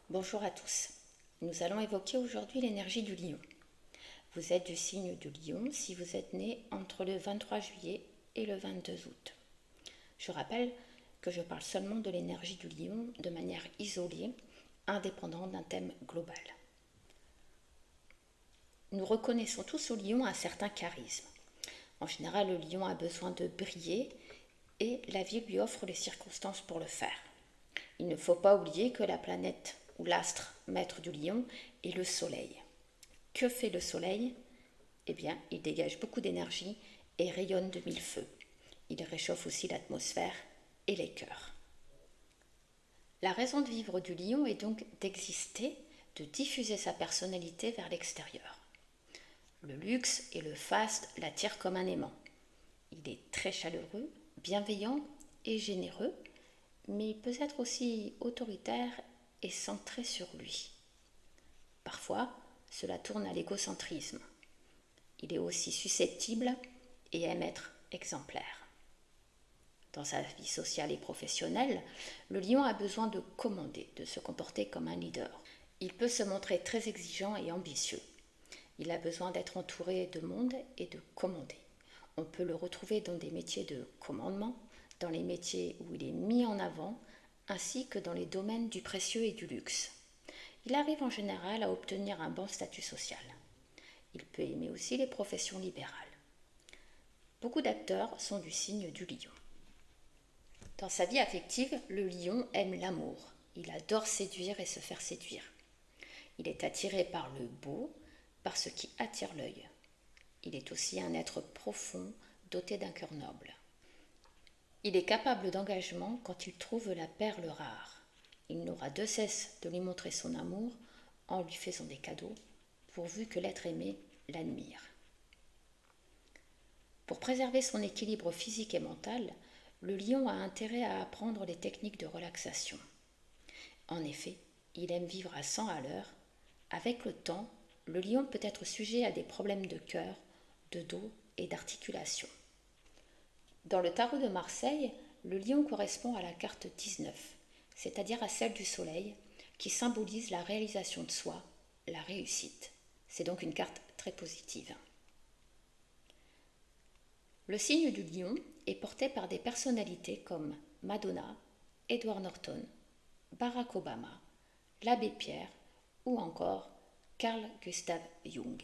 Bonjour à tous. Nous allons évoquer aujourd'hui l'énergie du lion. Vous êtes du signe du lion si vous êtes né entre le 23 juillet et le 22 août. Je rappelle que je parle seulement de l'énergie du lion de manière isolée, indépendante d'un thème global. Nous reconnaissons tous au lion un certain charisme. En général, le lion a besoin de briller et la vie lui offre les circonstances pour le faire. Il ne faut pas oublier que la planète ou l'astre maître du lion est le soleil. Que fait le soleil ? Eh bien, il dégage beaucoup d'énergie et rayonne de mille feux. Il réchauffe aussi l'atmosphère et les cœurs. La raison de vivre du lion est donc d'exister, de diffuser sa personnalité vers l'extérieur. Le luxe et le faste l'attirent comme un aimant. Il est très chaleureux, bienveillant et généreux, mais il peut être aussi autoritaire et centré sur lui. Parfois, cela tourne à l'égocentrisme. Il est aussi susceptible et aime être exemplaire. Dans sa vie sociale et professionnelle, le lion a besoin de commander, de se comporter comme un leader. Il peut se montrer très exigeant et ambitieux. Il a besoin d'être entouré de monde et de commander. On peut le retrouver dans des métiers de commandement, dans les métiers où il est mis en avant, ainsi que dans les domaines du précieux et du luxe. Il arrive en général à obtenir un bon statut social. Il peut aimer aussi les professions libérales. Beaucoup d'acteurs sont du signe du lion. Dans sa vie affective, le lion aime l'amour. Il adore séduire et se faire séduire. Il est attiré par le beau, par ce qui attire l'œil. Il est aussi un être profond, doté d'un cœur noble. Il est capable d'engagement quand il trouve la perle rare. Il n'aura de cesse de lui montrer son amour en lui faisant des cadeaux, pourvu que l'être aimé l'admire. Pour préserver son équilibre physique et mental, le lion a intérêt à apprendre les techniques de relaxation. En effet, il aime vivre à 100 à l'heure. Avec le temps, le lion peut être sujet à des problèmes de cœur, de dos et d'articulation. Dans le tarot de Marseille, le lion correspond à la carte 19, c'est-à-dire à celle du soleil, qui symbolise la réalisation de soi, la réussite. C'est donc une carte très positive. Le signe du lion est porté par des personnalités comme Madonna, Edward Norton, Barack Obama, l'abbé Pierre ou encore Carl Gustav Jung.